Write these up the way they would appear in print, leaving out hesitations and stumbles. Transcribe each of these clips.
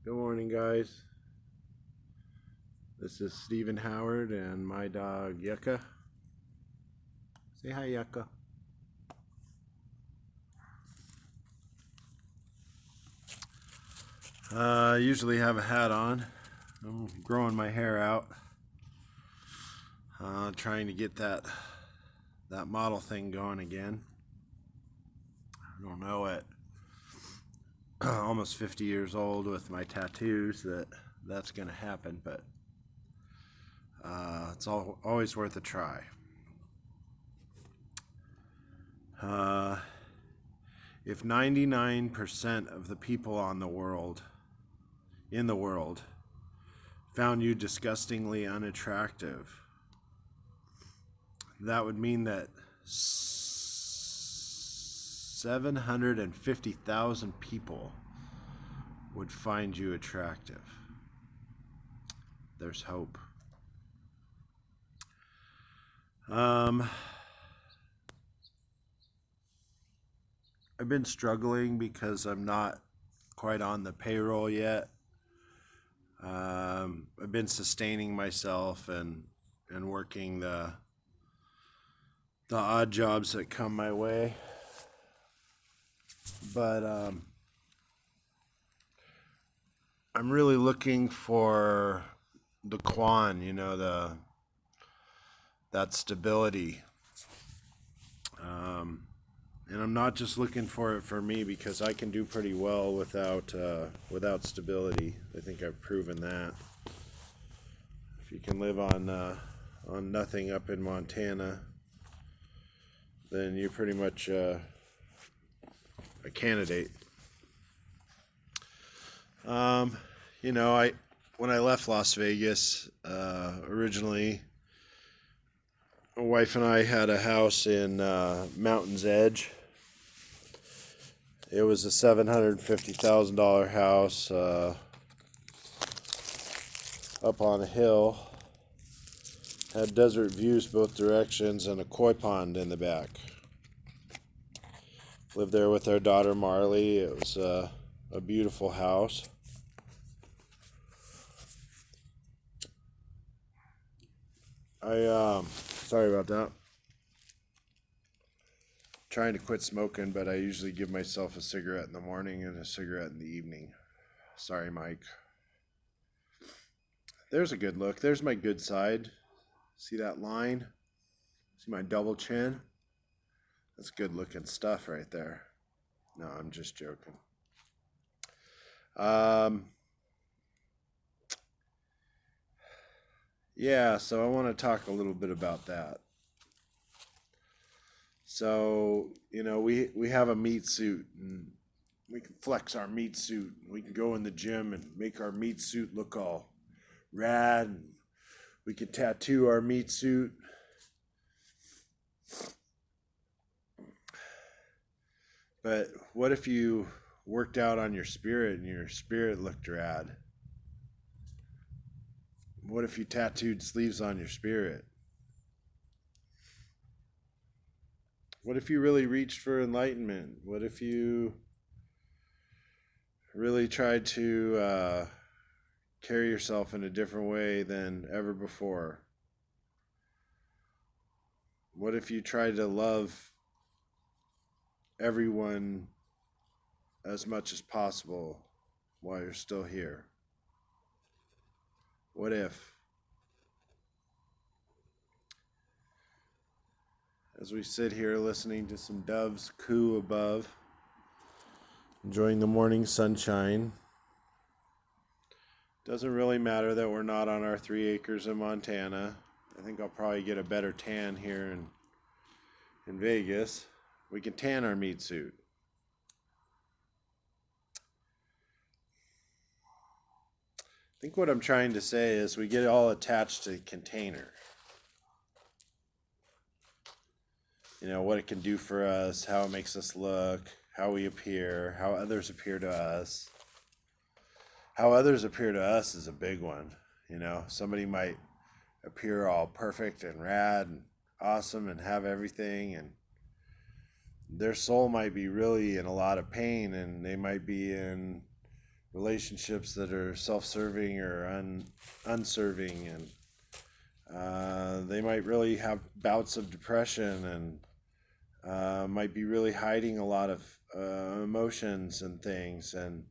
Good morning, guys. This is Stephen Howard and my dog Yucca. Say hi, Yucca. I usually have a hat on. I'm growing my hair out, trying to get that model thing going again. I don't know, at almost 50 years old with my tattoos that's going to happen, but it's always worth a try. If 99% of the people in the world found you disgustingly unattractive, that would mean that 750,000 people would find you attractive. There's hope. I've been struggling because I'm not quite on the payroll yet. I've been sustaining myself and working the odd jobs that come my way, but I'm really looking for the quan, that stability. And I'm not just looking for it for me, because I can do pretty well without stability. I think I've proven that. If you can live on nothing up in Montana, then you're pretty much a candidate. When I left Las Vegas, originally, my wife and I had a house in Mountain's Edge. It was a $750,000 house up on a hill. Had desert views both directions and a koi pond in the back. Lived there with our daughter Marley. It was a beautiful house. Sorry about that. Trying to quit smoking, but I usually give myself a cigarette in the morning and a cigarette in the evening. Sorry, Mike. There's a good look. There's my good side. See that line? See my double chin? That's good looking stuff right there. No, I'm just joking. Yeah, so I want to talk a little bit about that. So, we have a meat suit, and we can flex our meat suit. We can go in the gym and make our meat suit look all rad. And we can tattoo our meat suit. But what if you worked out on your spirit and your spirit looked rad? What if you tattooed sleeves on your spirit? What if you really reached for enlightenment? What if you really tried to carry yourself in a different way than ever before? What if you tried to love everyone as much as possible while you're still here? What if? As we sit here listening to some doves coo above, enjoying the morning sunshine, doesn't really matter that we're not on our 3 acres in Montana. I think I'll probably get a better tan here in Vegas. We can tan our meat suit. I think what I'm trying to say is we get all attached to the container. What it can do for us, how it makes us look, how we appear, how others appear to us. How others appear to us is a big one. Somebody might appear all perfect and rad and awesome and have everything, and their soul might be really in a lot of pain, and they might be in relationships that are self-serving or unserving, and they might really have bouts of depression, and might be really hiding a lot of emotions and things, and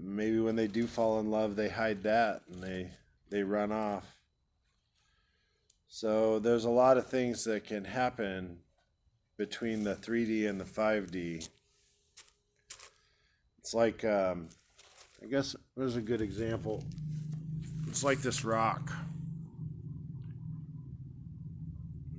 maybe when they do fall in love, they hide that and they run off. So there's a lot of things that can happen between the 3D and the 5D. It's like, I guess there's a good example. It's like this rock.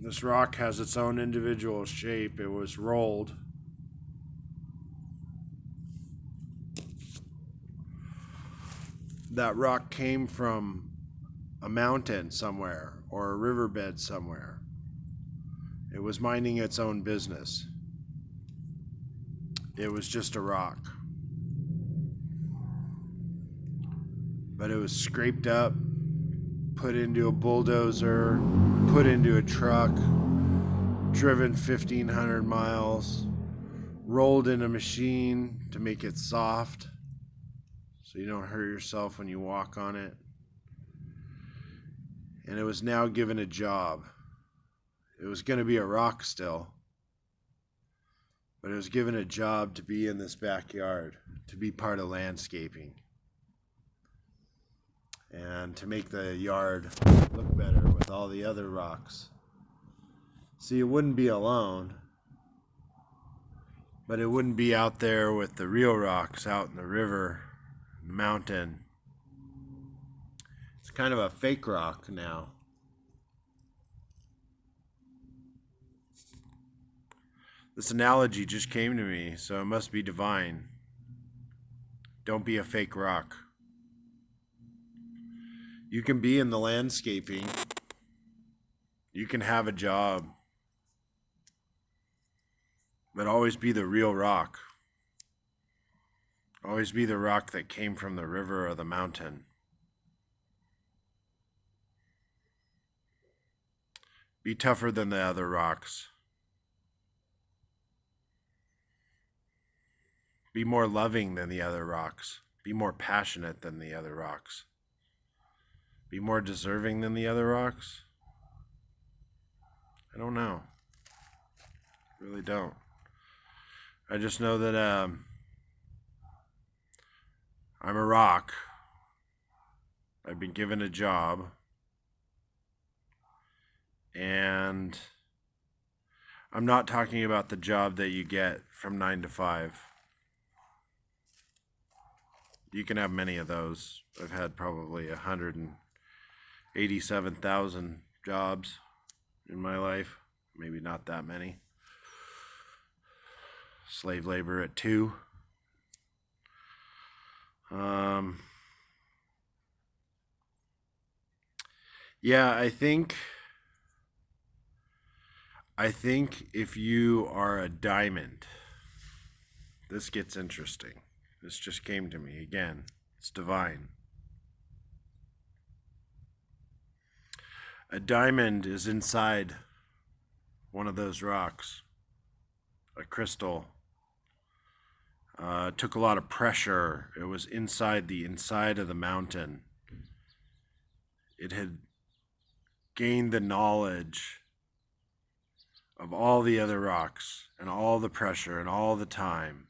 This rock has its own individual shape. It was rolled. That rock came from a mountain somewhere or a riverbed somewhere. It was minding its own business. It was just a rock. But it was scraped up, put into a bulldozer, put into a truck, driven 1,500 miles, rolled in a machine to make it soft so you don't hurt yourself when you walk on it. And it was now given a job. It was going to be a rock still, but it was given a job to be in this backyard, to be part of landscaping, and to make the yard look better with all the other rocks. See, it wouldn't be alone, but it wouldn't be out there with the real rocks out in the river, the mountain. It's kind of a fake rock now. This analogy just came to me, so it must be divine. Don't be a fake rock. You can be in the landscaping. You can have a job. But always be the real rock. Always be the rock that came from the river or the mountain. Be tougher than the other rocks. Be more loving than the other rocks. Be more passionate than the other rocks. Be more deserving than the other rocks. I don't know. I really don't. I just know that I'm a rock. I've been given a job. And I'm not talking about the job that you get from 9 to 5. You can have many of those. I've had probably 187,000 jobs in my life. Maybe not that many. Slave labor at 2. Yeah, I think if you are a diamond, this gets interesting. This just came to me again. It's divine. A diamond is inside one of those rocks, a crystal. It took a lot of pressure. It was inside the inside of the mountain. It had gained the knowledge of all the other rocks and all the pressure and all the time,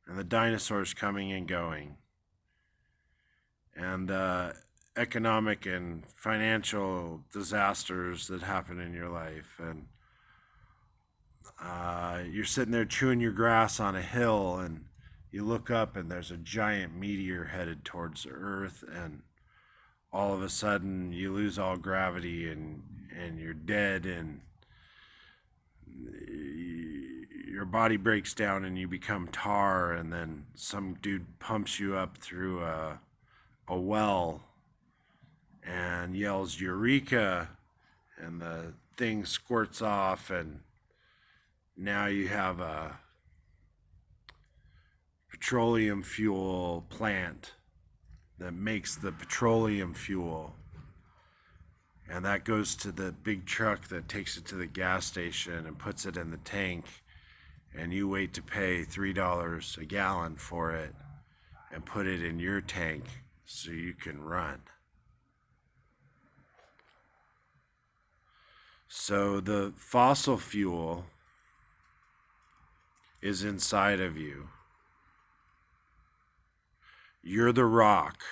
and the dinosaurs coming and going, and economic and financial disasters that happen in your life, and you're sitting there chewing your grass on a hill, and you look up and there's a giant meteor headed towards the earth, and all of a sudden you lose all gravity and you're dead, and your body breaks down and you become tar, and then some dude pumps you up through a well and yells "Eureka!" and the thing squirts off, and now you have a petroleum fuel plant that makes the petroleum fuel, and that goes to the big truck that takes it to the gas station and puts it in the tank, and you wait to pay $3 a gallon for it and put it in your tank so you can run. So the fossil fuel is inside of you. You're the rock.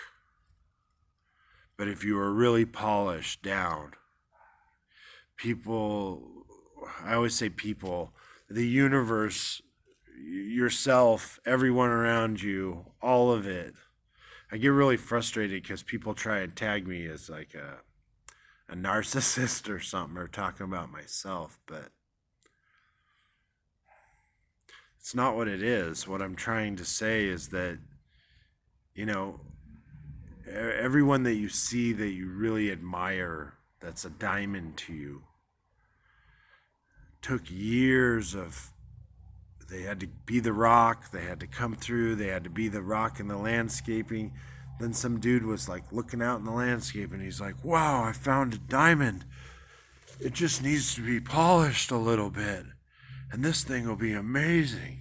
But if you are really polished down, people, I always say people, the universe, yourself, everyone around you, all of it. I get really frustrated because people try and tag me as like a narcissist or something, or talking about myself, but it's not what it is. What I'm trying to say is that, you know, everyone that you see that you really admire, that's a diamond to you, took years of, they had to be the rock, they had to come through, they had to be the rock in the landscaping. Then some dude was like looking out in the landscape and he's like, wow, I found a diamond. It just needs to be polished a little bit, and this thing will be amazing.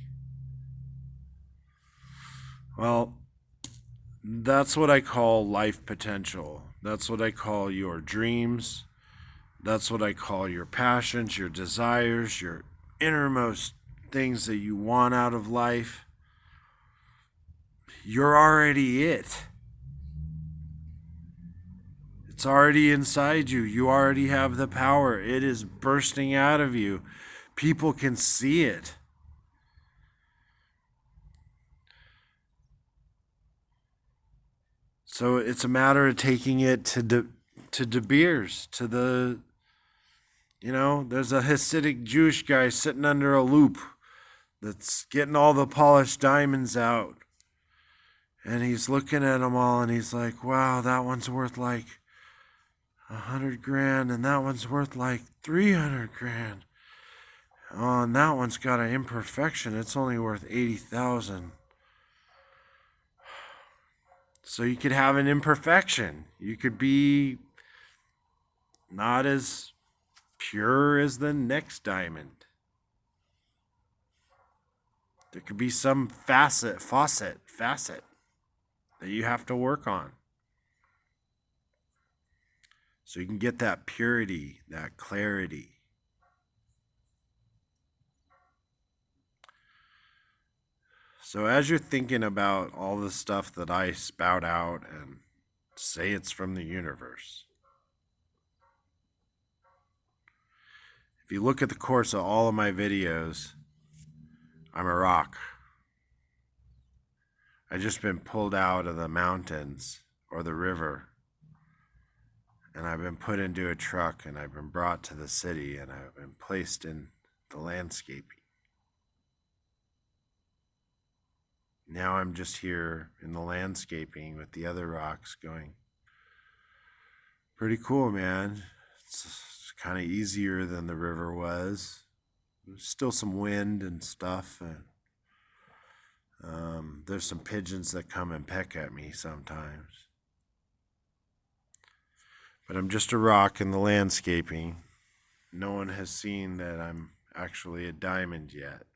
Well, that's what I call life potential. That's what I call your dreams. That's what I call your passions, your desires, your innermost things that you want out of life. You're already it. It's already inside you. You already have the power. It is bursting out of you. People can see it. So it's a matter of taking it to De Beers, to the, there's a Hasidic Jewish guy sitting under a loop that's getting all the polished diamonds out. And he's looking at them all and he's like, wow, that one's worth like 100 grand, and that one's worth like 300 grand. Oh, and that one's got an imperfection. It's only worth 80,000. So you could have an imperfection. You could be not as pure as the next diamond. There could be some facet that you have to work on. So you can get that purity, that clarity. So as you're thinking about all the stuff that I spout out and say it's from the universe, if you look at the course of all of my videos, I'm a rock. I've just been pulled out of the mountains or the river, and I've been put into a truck, and I've been brought to the city, and I've been placed in the landscaping. Now I'm just here in the landscaping with the other rocks going, pretty cool, man. It's kind of easier than the river was. There's still some wind and stuff, and there's some pigeons that come and peck at me sometimes. But I'm just a rock in the landscaping. No one has seen that I'm actually a diamond yet.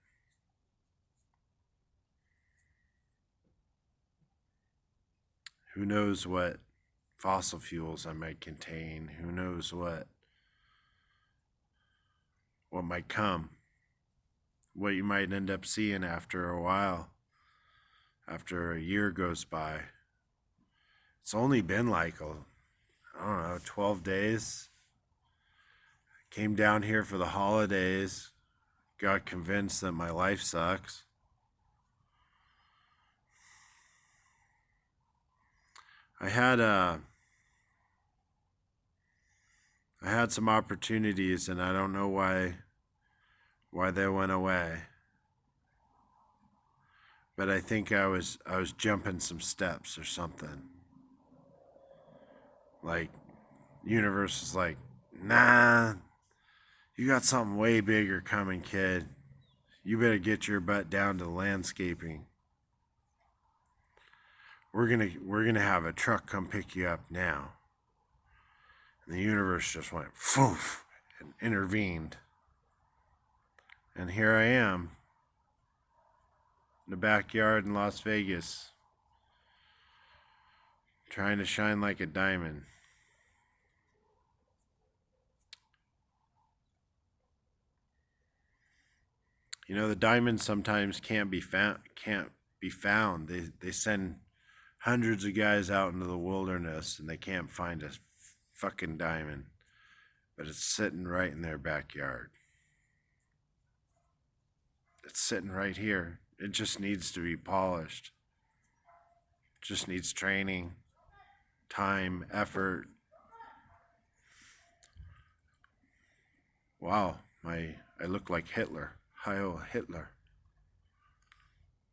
Who knows what fossil fuels I might contain? Who knows what might come? What you might end up seeing after a while, after a year goes by. It's only been like, 12 days. Came down here for the holidays, got convinced that my life sucks. I had some opportunities, and I don't know why they went away. But I think I was jumping some steps or something. Like, universe is like, nah, you got something way bigger coming, kid. You better get your butt down to the landscaping. We're gonna have a truck come pick you up now. And the universe just went foof and intervened. And here I am. in the backyard in Las Vegas, trying to shine like a diamond. You know, the diamonds sometimes can't be found. They send hundreds of guys out into the wilderness and they can't find a fucking diamond, but it's sitting right in their backyard. It's sitting right here. It just needs to be polished. It just needs training, time, effort. Wow, I look like Hitler. Heil Hitler.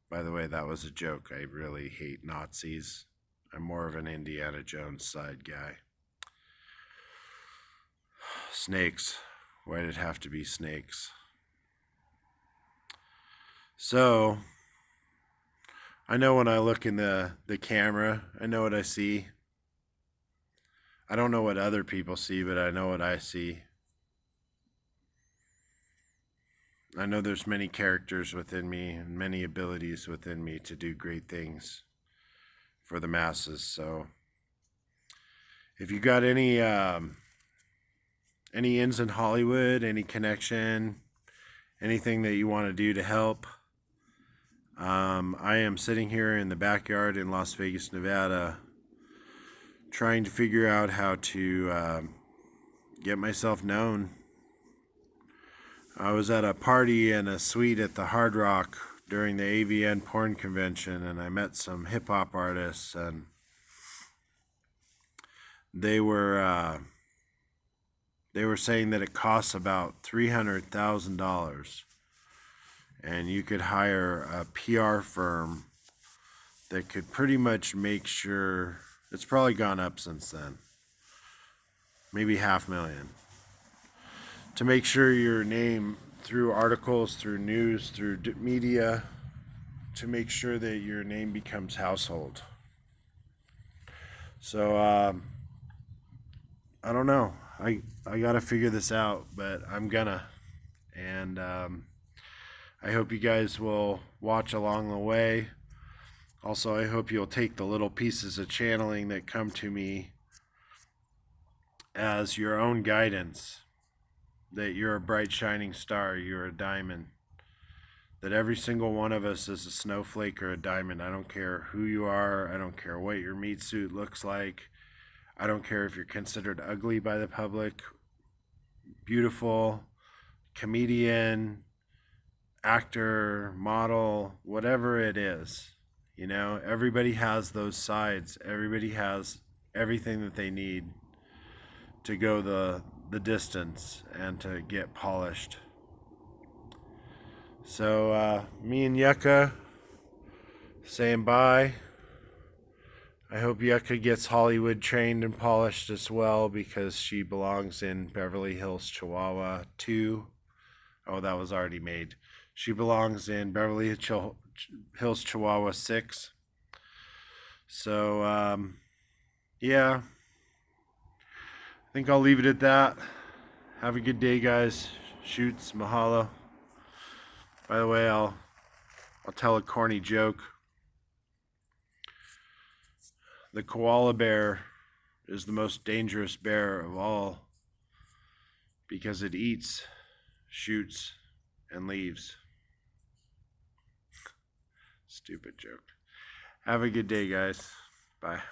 By the way, that was a joke. I really hate Nazis. I'm more of an Indiana Jones side guy. Snakes. Why did it have to be snakes? So, I know when I look in the camera, I know what I see. I don't know what other people see, but I know what I see. I know there's many characters within me and many abilities within me to do great things for the masses. So if you got any ins in Hollywood, any connection, anything that you want to do to help, I am sitting here in the backyard in Las Vegas, Nevada, trying to figure out how to get myself known. I was at a party in a suite at the Hard Rock during the AVN porn convention, and I met some hip hop artists, and they were saying that it costs about $300,000, and you could hire a PR firm that could pretty much make sure, it's probably gone up since then, maybe $500,000, to make sure your name, through articles, through news, through media, to make sure that your name becomes household. So I don't know. I gotta figure this out, but I'm gonna. And I hope you guys will watch along the way. Also, I hope you'll take the little pieces of channeling that come to me as your own guidance. That you're a bright shining star, you're a diamond. That every single one of us is a snowflake or a diamond. I don't care who you are. I don't care what your meat suit looks like. I don't care if you're considered ugly by the public, beautiful, comedian, actor, model, whatever it is. You know, everybody has those sides. Everybody has everything that they need to go the distance and to get polished. So me and Yucca saying bye. I hope Yucca gets Hollywood trained and polished as well, because she belongs in Beverly Hills, Chihuahua 2. Oh, that was already made. She belongs in Beverly Hills, Chihuahua 6. So, yeah. I think I'll leave it at that. Have a good day, guys. Shoots, mahalo. By the way, I'll tell a corny joke. The koala bear is the most dangerous bear of all because it eats, shoots, and leaves. Stupid joke. Have a good day, guys. Bye.